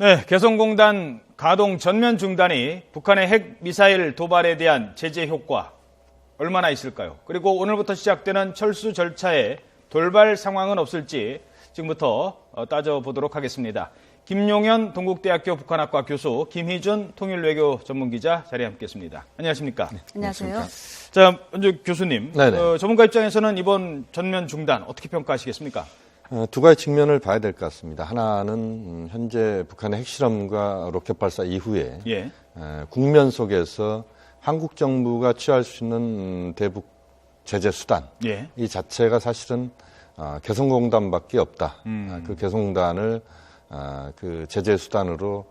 네, 개성공단 가동 전면 중단이 북한의 핵 미사일 도발에 대한 제재 효과 얼마나 있을까요? 그리고 오늘부터 시작되는 철수 절차에 돌발 상황은 없을지 지금부터 따져보도록 하겠습니다. 김용현 동국대학교 북한학과 교수, 김희준 통일외교 전문기자 자리에 함께했습니다. 안녕하십니까? 네, 안녕하세요. 자, 먼저 교수님, 전문가 입장에서는 이번 전면 중단 어떻게 평가하시겠습니까? 두 가지 측면을 봐야 될 것 같습니다. 하나는 현재 북한의 핵실험과 로켓 발사 이후에 국면 속에서 한국 정부가 취할 수 있는 대북 제재 수단 이 자체가 사실은 개성공단밖에 없다. 그 개성공단을 그 제재 수단으로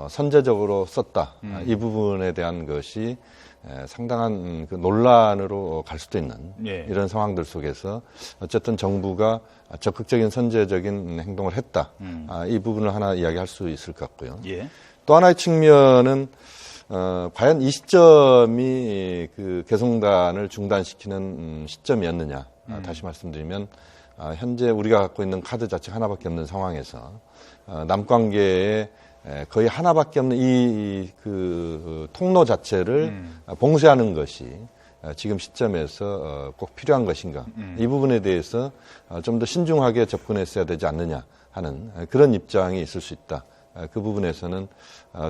선제적으로 썼다. 이 부분에 대한 것이 상당한 그 논란으로 갈 수도 있는 이런 상황들 속에서 어쨌든 정부가 적극적인 선제적인 행동을 했다. 이 부분을 하나 이야기할 수 있을 것 같고요. 또 하나의 측면은 과연 이 시점이 그 개성공단을 중단시키는 시점이었느냐. 다시 말씀드리면 현재 우리가 갖고 있는 카드 자체가 하나밖에 없는 상황에서 남관계에 거의 하나밖에 없는 그 통로 자체를 봉쇄하는 것이 지금 시점에서 꼭 필요한 것인가. 이 부분에 대해서 좀 더 신중하게 접근했어야 되지 않느냐 하는 그런 입장이 있을 수 있다. 그 부분에서는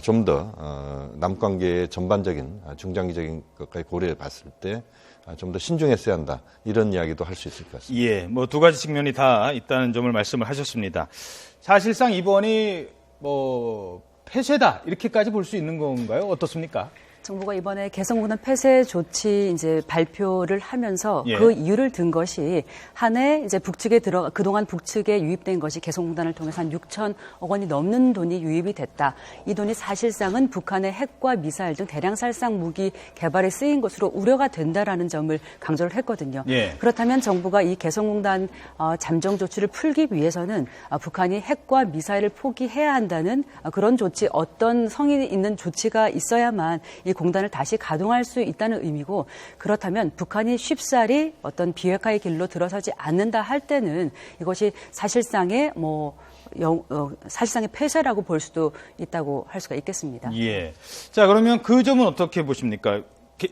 좀 더 남관계의 전반적인 중장기적인 것까지 고려해 봤을 때 좀 더 신중했어야 한다. 이런 이야기도 할 수 있을 것 같습니다. 뭐 두 가지 측면이 다 있다는 점을 말씀을 하셨습니다. 사실상 이번이 폐쇄다 이렇게까지 볼 수 있는 건가요? 어떻습니까? 정부가 이번에 개성공단 폐쇄 조치 이제 발표를 하면서 그 이유를 든 것이 한 해 이제 그동안 북측에 유입된 것이 개성공단을 통해서 한 6천억 원이 넘는 돈이 유입이 됐다. 이 돈이 사실상은 북한의 핵과 미사일 등 대량 살상 무기 개발에 쓰인 것으로 우려가 된다라는 점을 강조를 했거든요. 그렇다면 정부가 이 개성공단 잠정 조치를 풀기 위해서는 북한이 핵과 미사일을 포기해야 한다는 그런 조치, 어떤 성의 있는 조치가 있어야만 이 공단을 다시 가동할 수 있다는 의미고, 그렇다면 북한이 쉽사리 어떤 비핵화의 길로 들어서지 않는다 할 때는 이것이 사실상의 사실상의 폐쇄라고 볼 수도 있다고 할 수가 있겠습니다. 자, 그러면 그 점은 어떻게 보십니까?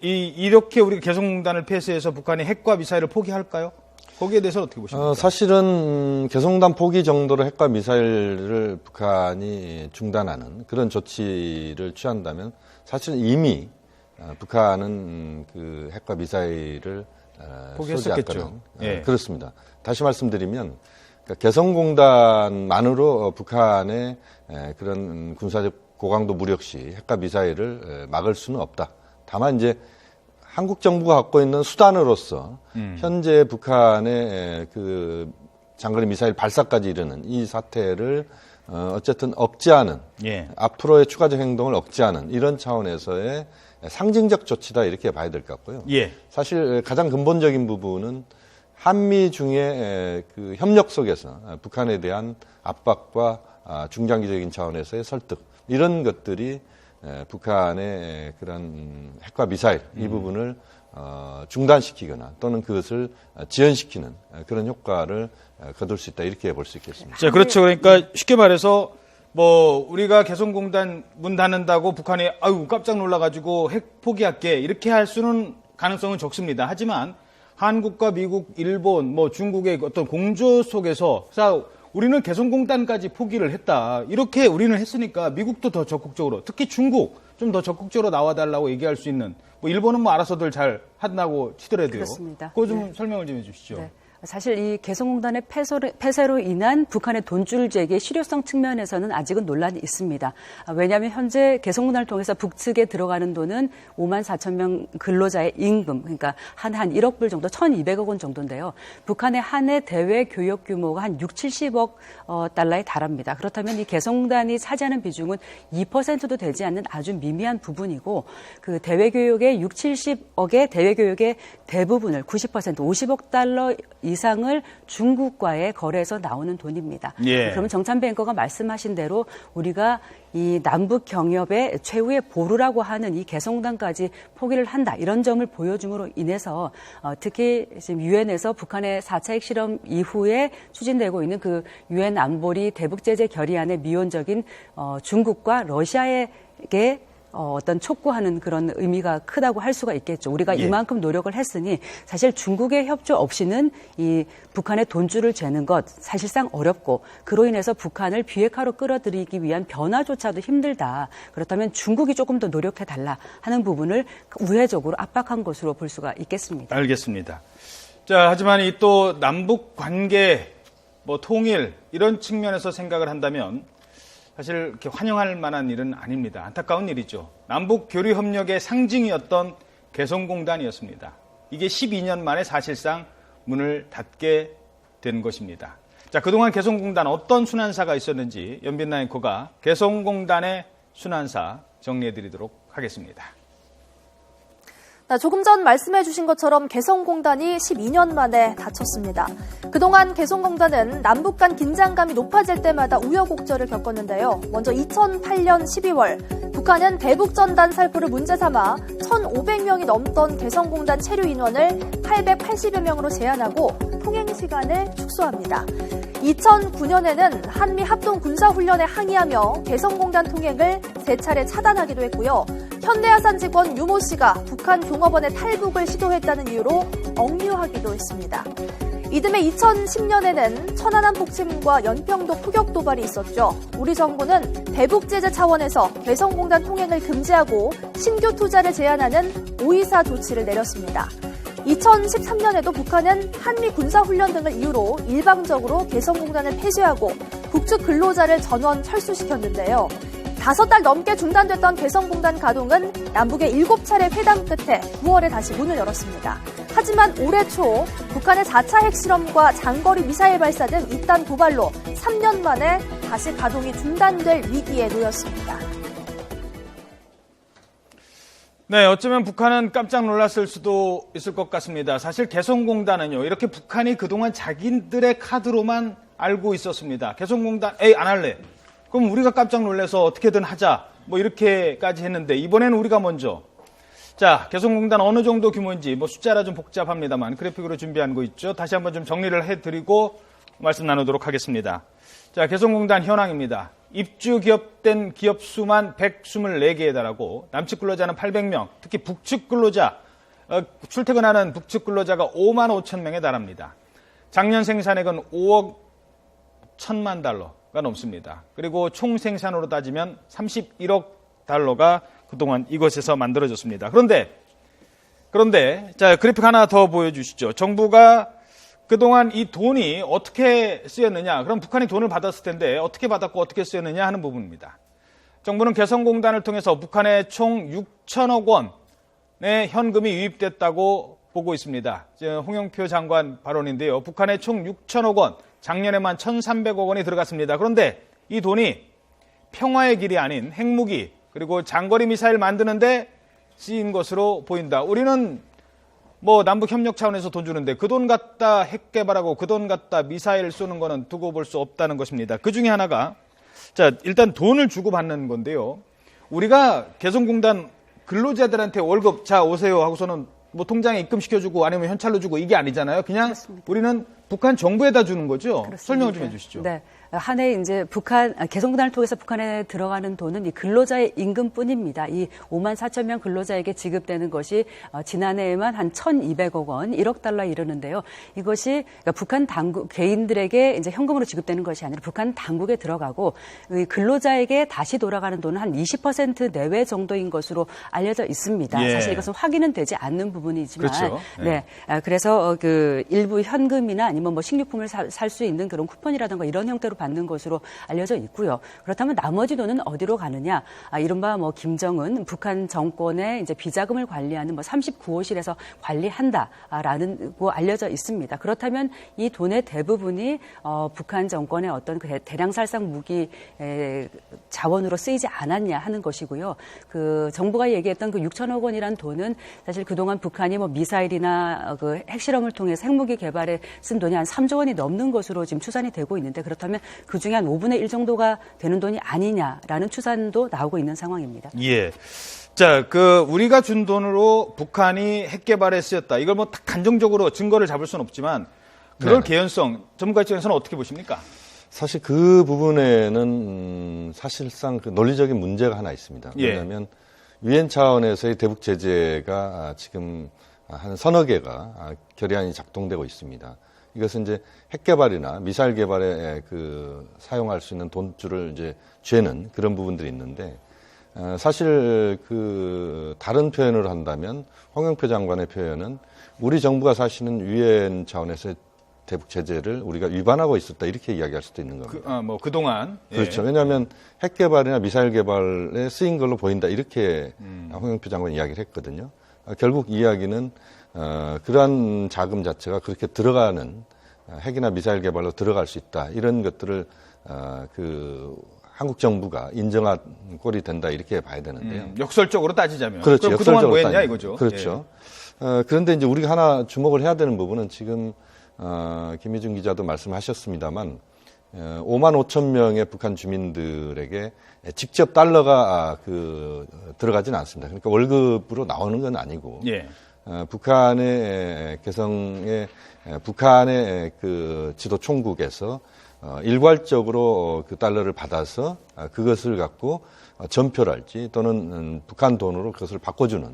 이렇게 우리가 개성공단을 폐쇄해서 북한이 핵과 미사일을 포기할까요? 거기에 대해서 어떻게 보십니까? 사실은 개성공단 포기 정도로 핵과 미사일을 북한이 중단하는 그런 조치를 취한다면 사실 이미 북한은 그 핵과 미사일을 쏘지 않았죠. 그렇습니다. 다시 말씀드리면 개성공단만으로 북한의 그런 군사적 고강도 무력 시 핵과 미사일을 막을 수는 없다. 다만 이제 한국 정부가 갖고 있는 수단으로서 현재 북한의 그 장거리 미사일 발사까지 이르는 이 사태를 어쨌든 억제하는 앞으로의 추가적 행동을 억제하는 이런 차원에서의 상징적 조치다 이렇게 봐야 될 것 같고요. 사실 가장 근본적인 부분은 한미 중의 그 협력 속에서 북한에 대한 압박과 중장기적인 차원에서의 설득 이런 것들이 북한의 그런 핵과 미사일 이 부분을 중단시키거나 또는 그것을 지연시키는 그런 효과를 거둘 수 있다 이렇게 볼 수 있겠습니다. 자, 그렇죠. 그러니까 쉽게 말해서 우리가 개성공단 문 닫는다고 북한이 깜짝 놀라가지고 핵 포기할게 이렇게 할 수는 가능성은 적습니다. 하지만 한국과 미국, 일본, 중국의 어떤 공조 속에서 우리는 개성공단까지 포기를 했다. 이렇게 우리는 했으니까 미국도 더 적극적으로, 특히 중국 좀 더 적극적으로 나와달라고 얘기할 수 있는, 일본은 알아서들 잘 한다고 치더라도요. 그렇습니다. 그거 좀 설명을 좀 해주시죠. 사실 이 개성공단의 폐쇄로 인한 북한의 돈줄 제기의 실효성 측면에서는 아직은 논란이 있습니다. 왜냐하면 현재 개성공단을 통해서 북측에 들어가는 돈은 5만 4천 명 근로자의 임금, 그러니까 한 1억 불 정도, 1,200억 원 정도인데요. 북한의 한 해 대외 교역 규모가 한 6, 70억 달러에 달합니다. 그렇다면 이 개성공단이 차지하는 비중은 2%도 되지 않는 아주 미미한 부분이고, 그 대외 교역의 6, 70억의 대외 교역의 대부분을 90%, 50억 달러 이상을 중국과의 거래에서 나오는 돈입니다. 예. 그러면 정찬 뱅커가 말씀하신 대로 우리가 이 남북 경협의 최후의 보루라고 하는 이 개성공단까지 포기를 한다. 이런 점을 보여줌으로 인해서 특히 지금 유엔에서 북한의 4차 핵실험 이후에 추진되고 있는 그 유엔 안보리 대북제재 결의안의 미온적인 중국과 러시아에게 어떤 촉구하는 그런 의미가 크다고 할 수가 있겠죠. 우리가 이만큼 노력을 했으니 사실 중국의 협조 없이는 이 북한의 돈줄을 재는 것 사실상 어렵고 그로 인해서 북한을 비핵화로 끌어들이기 위한 변화조차도 힘들다. 그렇다면 중국이 조금 더 노력해달라 하는 부분을 우회적으로 압박한 것으로 볼 수가 있겠습니다. 알겠습니다. 자, 하지만 이 또 남북 관계, 통일 이런 측면에서 생각을 한다면 사실 이렇게 환영할 만한 일은 아닙니다. 안타까운 일이죠. 남북 교류 협력의 상징이었던 개성공단이었습니다. 이게 12년 만에 사실상 문을 닫게 된 것입니다. 자, 그동안 개성공단 어떤 순환사가 있었는지 연빈나 앵커가 개성공단의 순환사 정리해드리도록 하겠습니다. 조금 전 말씀해 주신 것처럼 개성공단이 12년 만에 닫혔습니다. 그동안 개성공단은 남북 간 긴장감이 높아질 때마다 우여곡절을 겪었는데요. 먼저 2008년 12월 북한은 대북전단 살포를 문제 삼아 1,500명이 넘던 개성공단 체류 인원을 880여 명으로 제한하고 통행 시간을 축소합니다. 2009년에는 한미 합동 군사훈련에 항의하며 개성공단 통행을 3차례 차단하기도 했고요. 현대아산 직원 유모 씨가 북한 종업원의 탈북을 시도했다는 이유로 억류하기도 했습니다. 이듬해 2010년에는 천안함 폭침과 연평도 포격 도발이 있었죠. 우리 정부는 대북 제재 차원에서 개성공단 통행을 금지하고 신규 투자를 제한하는 524 조치를 내렸습니다. 2013년에도 북한은 한미 군사훈련 등을 이유로 일방적으로 개성공단을 폐쇄하고 북측 근로자를 전원 철수시켰는데요. 5달 넘게 중단됐던 개성공단 가동은 남북의 7차례 회담 끝에 9월에 다시 문을 열었습니다. 하지만 올해 초 북한의 4차 핵실험과 장거리 미사일 발사 등 이딴 도발로 3년 만에 다시 가동이 중단될 위기에 놓였습니다. 네, 어쩌면 북한은 깜짝 놀랐을 수도 있을 것 같습니다. 사실 개성공단은요, 이렇게 북한이 그동안 자기들의 카드로만 알고 있었습니다. 개성공단, 안 할래. 그럼 우리가 깜짝 놀라서 어떻게든 하자. 이렇게까지 했는데, 이번에는 우리가 먼저. 자, 개성공단 어느 정도 규모인지, 숫자라 좀 복잡합니다만, 그래픽으로 준비한 거 있죠. 다시 한번 좀 정리를 해드리고 말씀 나누도록 하겠습니다. 자, 개성공단 현황입니다. 입주 기업된 기업 수만 124개에 달하고 남측 근로자는 800명, 특히 북측 근로자, 출퇴근하는 북측 근로자가 5만 5천 명에 달합니다. 작년 생산액은 5억 1천만 달러가 넘습니다. 그리고 총 생산으로 따지면 31억 달러가 그동안 이곳에서 만들어졌습니다. 그런데 자, 그래픽 하나 더 보여주시죠. 정부가 그동안 이 돈이 어떻게 쓰였느냐, 그럼 북한이 돈을 받았을 텐데 어떻게 받았고 어떻게 쓰였느냐 하는 부분입니다. 정부는 개성공단을 통해서 북한에 총 6천억 원의 현금이 유입됐다고 보고 있습니다. 홍영표 장관 발언인데요. 북한에 총 6천억 원, 작년에만 1,300억 원이 들어갔습니다. 그런데 이 돈이 평화의 길이 아닌 핵무기 그리고 장거리 미사일 만드는데 쓰인 것으로 보인다. 우리는 남북 협력 차원에서 돈 주는데 그 돈 갖다 핵 개발하고 그 돈 갖다 미사일 쏘는 거는 두고 볼 수 없다는 것입니다. 그 중에 하나가, 자, 일단 돈을 주고 받는 건데요. 우리가 개성공단 근로자들한테 월급, 자, 오세요 하고서는 통장에 입금시켜주고 아니면 현찰로 주고 이게 아니잖아요. 그냥 그렇습니다. 우리는 북한 정부에다 주는 거죠. 그렇습니다. 설명 좀 해주시죠. 네. 한 해 이제 개성공단을 통해서 북한에 들어가는 돈은 이 근로자의 임금뿐입니다. 이 5만 4천 명 근로자에게 지급되는 것이 지난해에만 한 1,200억 원, 1억 달러에 이르는데요. 이것이 그러니까 북한 당국 개인들에게 이제 현금으로 지급되는 것이 아니라 북한 당국에 들어가고 이 근로자에게 다시 돌아가는 돈은 한 20% 내외 정도인 것으로 알려져 있습니다. 예. 사실 이것은 확인은 되지 않는 부분이지만, 그렇죠. 네. 그래서 일부 현금이나 아니면 식료품을 살 수 있는 그런 쿠폰이라든가 이런 형태로 받는 것으로 알려져 있고요. 그렇다면 나머지 돈은 어디로 가느냐? 이른바 뭐 김정은 북한 정권의 이제 비자금을 관리하는 뭐 39호실에서 관리한다라는 거 알려져 있습니다. 그렇다면 이 돈의 대부분이 북한 정권의 어떤 그 대량살상 무기 자원으로 쓰이지 않았냐 하는 것이고요. 그 정부가 얘기했던 그 6천억 원이란 돈은 사실 그동안 북한이 뭐 미사일이나 그 핵실험을 통해서 핵무기 개발에 쓴 돈이 한 3조 원이 넘는 것으로 지금 추산이 되고 있는데 그렇다면 그중에 한 5분의 1 정도가 되는 돈이 아니냐라는 추산도 나오고 있는 상황입니다. 예. 자, 우리가 준 돈으로 북한이 핵 개발에 쓰였다. 이걸 뭐 딱 단정적으로 증거를 잡을 수는 없지만 그럴 개연성 전문가 입장에서는 어떻게 보십니까? 사실 그 부분에는 사실상 그 논리적인 문제가 하나 있습니다. 왜냐하면 유엔 차원에서의 대북 제재가 지금 한 서너 개가 결의안이 작동되고 있습니다. 이것은 이제 핵 개발이나 미사일 개발에 사용할 수 있는 돈줄을 이제 죄는 그런 부분들이 있는데 사실 다른 표현을 한다면 홍영표 장관의 표현은 우리 정부가 사실은 유엔 차원에서 대북 제재를 우리가 위반하고 있었다 이렇게 이야기할 수도 있는 겁니다. 그동안. 그렇죠. 왜냐하면 핵 개발이나 미사일 개발에 쓰인 걸로 보인다 이렇게 홍영표 장관이 이야기를 했거든요. 결국 이야기는 그러한 자금 자체가 그렇게 들어가는 핵이나 미사일 개발로 들어갈 수 있다 이런 것들을 한국 정부가 인정한 꼴이 된다 이렇게 봐야 되는데요. 역설적으로 따지자면. 그렇죠. 그럼 그동안 뭐 했냐 이거죠. 그렇죠. 그런데 이제 우리가 하나 주목을 해야 되는 부분은 지금 김희중 기자도 말씀하셨습니다만 5만 5천 명의 북한 주민들에게 직접 달러가 들어가지는 않습니다. 그러니까 월급으로 나오는 건 아니고 북한의 북한의 지도 총국에서 일괄적으로 그 달러를 받아서 그것을 갖고 전표랄지 또는 북한 돈으로 그것을 바꿔주는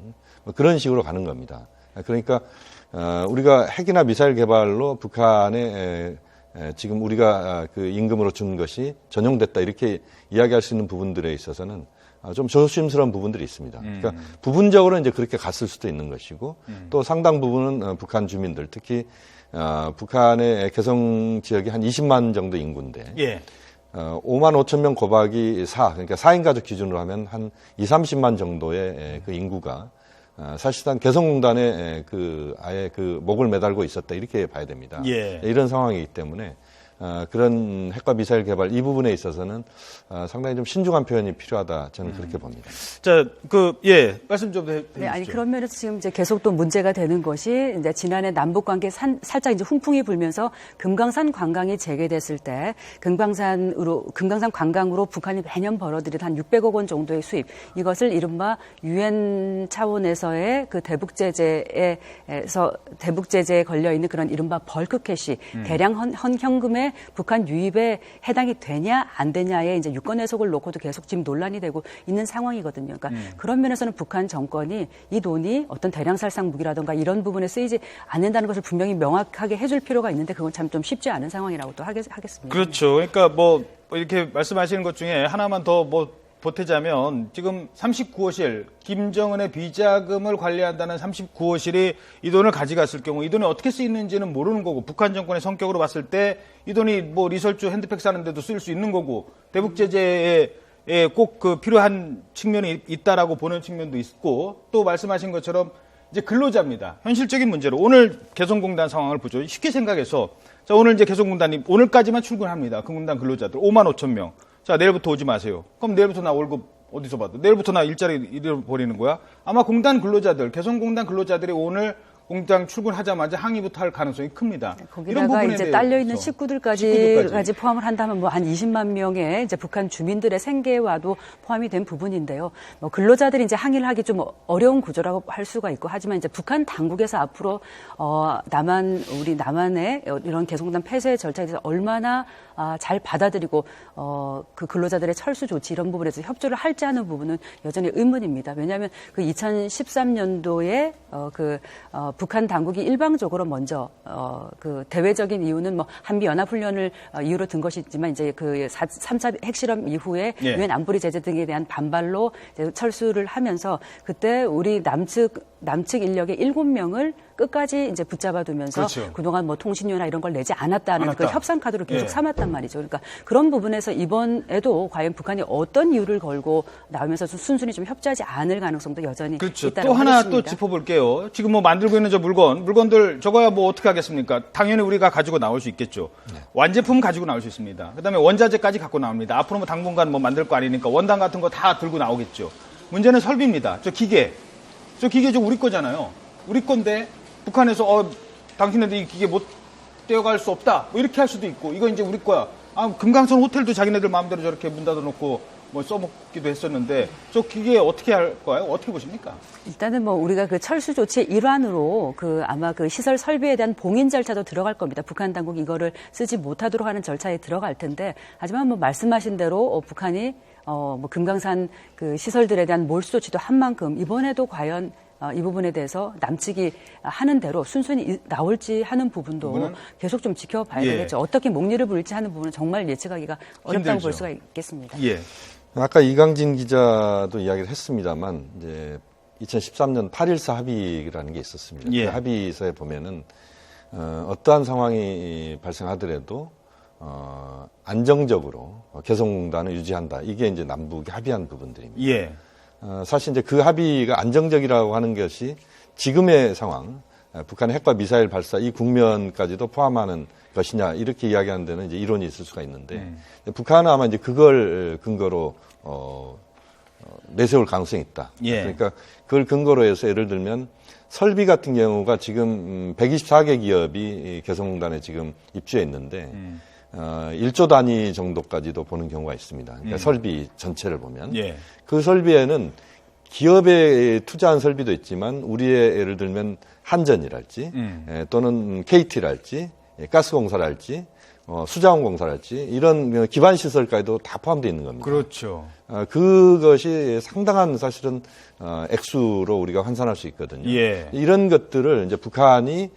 그런 식으로 가는 겁니다. 그러니까 우리가 핵이나 미사일 개발로 북한에 지금 우리가 그 임금으로 준 것이 전용됐다 이렇게 이야기할 수 있는 부분들에 있어서는 좀 조심스러운 부분들이 있습니다. 그러니까 부분적으로 이제 그렇게 갔을 수도 있는 것이고 또 상당 부분은 북한 주민들 특히 북한의 개성 지역이 한 20만 정도 인구인데 5만 5천 명 곱하기 4 그러니까 4인 가족 기준으로 하면 한 2, 30만 정도의 그 인구가 사실상 개성공단에 아예 목을 매달고 있었다 이렇게 봐야 됩니다. 이런 상황이기 때문에 그런 핵과 미사일 개발 이 부분에 있어서는 상당히 좀 신중한 표현이 필요하다 저는 그렇게 봅니다. 자, 말씀 좀 해주시죠. 네, 아니 그런 면에서 지금 이제 계속 또 문제가 되는 것이 이제 지난해 남북 관계 살짝 이제 훈풍이 불면서 금강산 관광이 재개됐을 때 금강산 관광으로 북한이 매년 벌어들이던 한 600억 원 정도의 수입 이것을 이른바 유엔 차원에서의 그 대북 제재에 걸려 있는 그런 이른바 벌크 캐시 대량 현금의 북한 유입에 해당이 되냐 안 되냐에 이제 유권 해석을 놓고도 계속 지금 논란이 되고 있는 상황이거든요. 그러니까 그런 면에서는 북한 정권이 이 돈이 어떤 대량살상 무기라든가 이런 부분에 쓰이지 않는다는 것을 분명히 명확하게 해줄 필요가 있는데 그건 참 좀 쉽지 않은 상황이라고 또 하겠습니다. 그렇죠. 그러니까 뭐 이렇게 말씀하시는 것 중에 하나만 더 보태자면 지금 39호실 김정은의 비자금을 관리한다는 39호실이 이 돈을 가져갔을 경우 이 돈이 어떻게 쓰이는지는 모르는 거고 북한 정권의 성격으로 봤을 때 이 돈이 뭐 리설주 핸드백 사는 데도 쓸 수 있는 거고 대북 제재에 꼭 필요한 측면이 있다라고 보는 측면도 있고 또 말씀하신 것처럼 이제 근로자입니다. 현실적인 문제로 오늘 개성공단 상황을 보죠. 쉽게 생각해서 자 오늘 이제 개성공단이 오늘까지만 출근합니다. 그 공단 근로자들 5만 5천 명. 자, 내일부터 오지 마세요. 그럼 내일부터 나 월급 어디서 받아? 내일부터 나 일자리 잃어버리는 거야? 아마 공단 근로자들, 개성공단 근로자들이 오늘 공장 출근하자마자 항의부터 할 가능성이 큽니다. 거기다가 이제 딸려있는 식구들까지 포함을 한다면 뭐 한 20만 명의 이제 북한 주민들의 생계와도 포함이 된 부분인데요. 뭐 근로자들이 이제 항의를 하기 좀 어려운 구조라고 할 수가 있고 하지만 이제 북한 당국에서 앞으로 우리 남한의 이런 개성공단 폐쇄 절차에 대해서 얼마나 잘 받아들이고 그 근로자들의 철수 조치 이런 부분에서 협조를 할지 하는 부분은 여전히 의문입니다. 왜냐하면 그 2013년도에 북한 당국이 일방적으로 먼저 그 대외적인 이유는 뭐 한미 연합 훈련을 이유로 든 것이지만 이제 그 3차 핵실험 이후에 유엔 안보리 제재 등에 대한 반발로 이제 철수를 하면서 그때 우리 남측 남측 인력의 7명을 끝까지 이제 붙잡아두면서 그렇죠. 그동안 뭐 통신료나 이런 걸 내지 않았다는 그 협상 카드로 계속 예. 삼았단 말이죠. 그러니까 그런 부분에서 이번에도 과연 북한이 어떤 이유를 걸고 나오면서 순순히 좀 협조하지 않을 가능성도 여전히 그렇죠. 있다고 또 하나 하겠습니다. 또 짚어볼게요. 지금 뭐 만들고 있는 저 물건들 저거야 뭐 어떻게 하겠습니까? 당연히 우리가 가지고 나올 수 있겠죠. 완제품 가지고 나올 수 있습니다. 그다음에 원자재까지 갖고 나옵니다. 앞으로 뭐 당분간 뭐 만들 거 아니니까 원단 같은 거 다 들고 나오겠죠. 문제는 설비입니다. 저 기계 저 우리 거잖아요. 우리 건데 북한에서 당신네들 이 기계 못 떼어갈 수 없다. 뭐 이렇게 할 수도 있고 이거 이제 우리 거야. 금강산 호텔도 자기네들 마음대로 저렇게 문 닫아놓고 뭐 써먹기도 했었는데 저 기계 어떻게 할 거예요? 어떻게 보십니까? 일단은 뭐 우리가 그 철수 조치의 일환으로 아마 그 시설 설비에 대한 봉인 절차도 들어갈 겁니다. 북한 당국이 이거를 쓰지 못하도록 하는 절차에 들어갈 텐데 하지만 뭐 말씀하신 대로 북한이 뭐 금강산 그 시설들에 대한 몰수 조치도 한 만큼 이번에도 과연 이 부분에 대해서 남측이 하는 대로 순순히 나올지 하는 부분도 계속 좀 지켜봐야 되겠죠. 어떻게 목리를 부릴지 하는 부분은 정말 예측하기가 어렵다고 볼 수가 있겠습니다. 예. 아까 이강진 기자도 이야기를 했습니다만 이제 2013년 8.14 합의라는 게 있었습니다. 예. 그 합의서에 보면은 어떠한 상황이 발생하더라도 안정적으로 개성공단을 유지한다. 이게 이제 남북이 합의한 부분들입니다. 예. 사실 이제 그 합의가 안정적이라고 하는 것이 지금의 상황, 북한의 핵과 미사일 발사 이 국면까지도 포함하는 것이냐 이렇게 이야기하는 데는 이제 이론이 있을 수가 있는데 북한은 아마 이제 그걸 근거로 내세울 가능성이 있다. 예. 그러니까 그걸 근거로 해서 예를 들면 설비 같은 경우가 지금 124개 기업이 개성공단에 지금 입주해 있는데 1조 단위 정도까지도 보는 경우가 있습니다. 그러니까 설비 전체를 보면 예. 그 설비에는 기업에 투자한 설비도 있지만 우리의 예를 들면 한전이랄지 또는 KT랄지 가스공사랄지 수자원공사랄지 이런 기반 시설까지도 다 포함되어 있는 겁니다. 그렇죠. 그것이 상당한 사실은 액수로 우리가 환산할 수 있거든요. 예. 이런 것들을 이제 북한이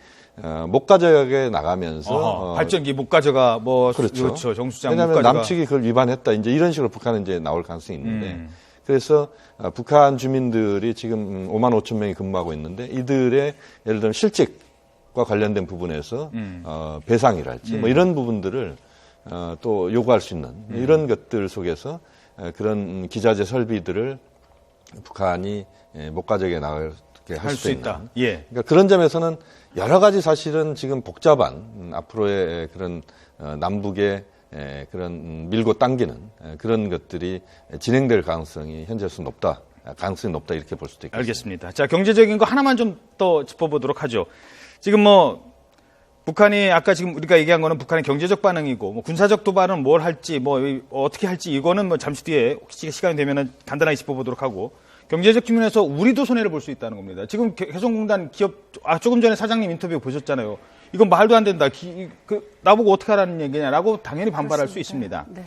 못 가져가게 나가면서 발전기 못 가져가 뭐 그렇죠. 정수장 왜냐하면 못 가져가. 남측이 그걸 위반했다. 이제 이런 식으로 북한은 이제 나올 가능성이 있는데 그래서 북한 주민들이 지금 5만 5천 명이 근무하고 있는데 이들의 예를 들면 실직과 관련된 부분에서 배상이랄지 뭐 이런 부분들을 또 요구할 수 있는 이런 것들 속에서 그런 기자재 설비들을 북한이 못 가져게 나가게 할 수 있다. 예. 그러니까 그런 점에서는 여러 가지 사실은 지금 복잡한 앞으로의 그런 남북의 그런 밀고 당기는 그런 것들이 진행될 가능성이 현재로서 높다. 가능성이 높다 이렇게 볼 수도 있겠습니다. 알겠습니다. 자, 경제적인 거 하나만 좀 더 짚어보도록 하죠. 지금 뭐 북한이 아까 지금 우리가 얘기한 거는 북한의 경제적 반응이고 뭐 군사적 도발은 뭘 할지 뭐 어떻게 할지 이거는 뭐 잠시 뒤에 혹시 시간이 되면은 간단하게 짚어보도록 하고 경제적 측면에서 우리도 손해를 볼 수 있다는 겁니다. 지금 개성공단 기업 조금 전에 사장님 인터뷰 보셨잖아요. 이건 말도 안 된다. 나보고 어떻게 하라는 얘기냐라고 당연히 반발할 수 있습니다. 네.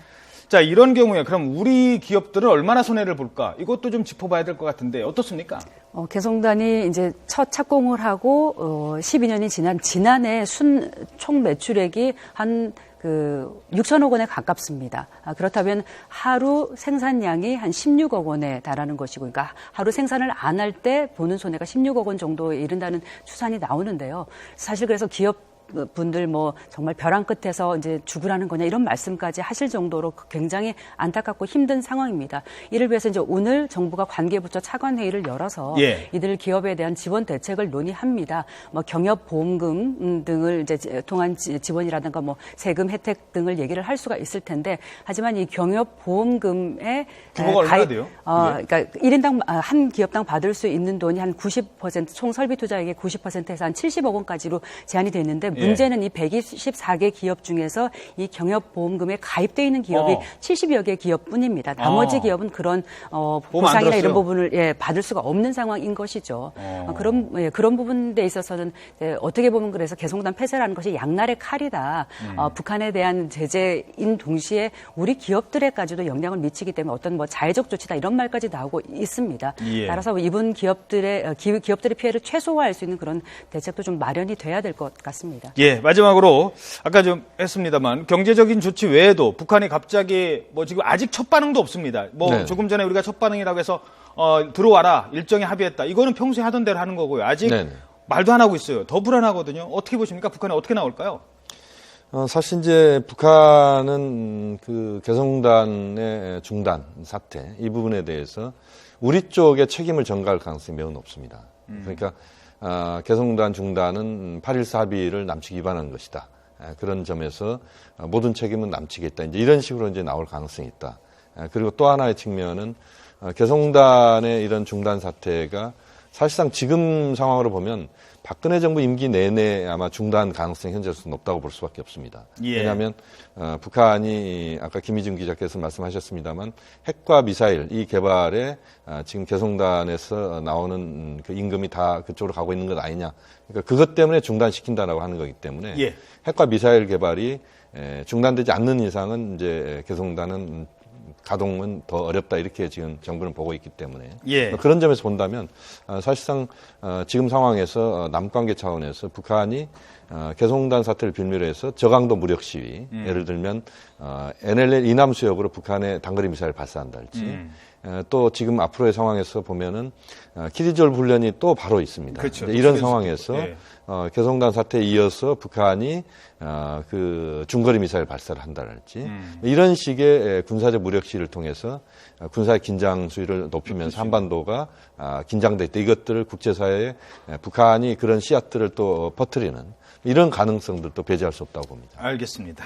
자, 이런 경우에 그럼 우리 기업들은 얼마나 손해를 볼까? 이것도 좀 짚어봐야 될 것 같은데 어떻습니까? 개성공단이 이제 첫 착공을 하고 12년이 지난해 총 매출액이 한 6천억 원에 가깝습니다. 그렇다면 하루 생산량이 한 16억 원에 달하는 것이고, 그러니까 하루 생산을 안 할 때 보는 손해가 16억 원 정도에 이른다는 추산이 나오는데요. 사실 그래서 기업 분들 뭐 정말 벼랑 끝에서 이제 죽으라는 거냐 이런 말씀까지 하실 정도로 굉장히 안타깝고 힘든 상황입니다. 이를 위해서 이제 오늘 정부가 관계부처 차관회의를 열어서 이들 기업에 대한 지원 대책을 논의합니다. 뭐 경협보험금 등을 이제 통한 지원이라든가 뭐 세금 혜택 등을 얘기를 할 수가 있을 텐데 하지만 이 경협보험금에 규모가 얼마나 돼요? 그러니까 1인당 한 기업당 받을 수 있는 돈이 한 90% 총 설비 투자액의 90%에서 한 70억 원까지로 제한이 돼 있는데 문제는 이 124개 기업 중에서 이 경협보험금에 가입되어 있는 기업이 70여 개 기업뿐입니다. 나머지 기업은 그런 보상이나 이런 부분을 받을 수가 없는 상황인 것이죠. 그런 부분에 있어서는 어떻게 보면 그래서 개성공단 폐쇄라는 것이 양날의 칼이다. 북한에 대한 제재인 동시에 우리 기업들에까지도 영향을 미치기 때문에 어떤 뭐 자해적 조치다 이런 말까지 나오고 있습니다. 따라서 이분 기업들의 피해를 최소화할 수 있는 그런 대책도 좀 마련이 돼야 될 것 같습니다. 예, 마지막으로 아까 좀 했습니다만 경제적인 조치 외에도 북한이 갑자기 뭐 지금 아직 첫 반응도 없습니다. 뭐 네. 조금 전에 우리가 첫 반응이라고 해서 들어와라 일정에 합의했다. 이거는 평소에 하던 대로 하는 거고요. 아직 네. 말도 안 하고 있어요. 더 불안하거든요. 어떻게 보십니까? 북한이 어떻게 나올까요? 사실 이제 북한은 그 개성공단의 중단 사태 이 부분에 대해서 우리 쪽에 책임을 전가할 가능성이 매우 높습니다. 그러니까 개성공단 중단은 8.14 합의를 남측 위반한 것이다. 그런 점에서 모든 책임은 남측에 있다. 이제 이런 식으로 이제 나올 가능성이 있다. 그리고 또 하나의 측면은 개성공단의 이런 중단 사태가 사실상 지금 상황으로 보면 박근혜 정부 임기 내내 아마 중단 가능성이 현재로서 높다고 볼 수밖에 없습니다. 예. 왜냐하면 북한이 아까 김희중 기자께서 말씀하셨습니다만 핵과 미사일 이 개발에 지금 개성단에서 나오는 그 임금이 다 그쪽으로 가고 있는 것 아니냐. 그러니까 그것 때문에 중단시킨다라고 하는 거기 때문에 예. 핵과 미사일 개발이 중단되지 않는 이상은 이제 개성단은 가동은 더 어렵다 이렇게 지금 정부는 보고 있기 때문에 예. 그런 점에서 본다면 사실상 지금 상황에서 남관계 차원에서 북한이 개성공단 사태를 빌미로 해서 저강도 무력 시위 예를 들면 NLL 이남 수역으로 북한의 단거리 미사일 발사한다 할지 또 지금 앞으로의 상황에서 보면은 키리졸 훈련이 또 바로 있습니다. 그렇죠. 이런 상황에서 예. 개성공단 사태에 이어서 북한이 그 중거리 미사일 발사를 한다랄지 이런 식의 군사적 무력 시위를 통해서 군사의 긴장 수위를 높이면서 한반도가 긴장돼 있다. 이것들을 국제사회에 북한이 그런 씨앗들을 또 퍼뜨리는 이런 가능성들도 배제할 수 없다고 봅니다. 알겠습니다.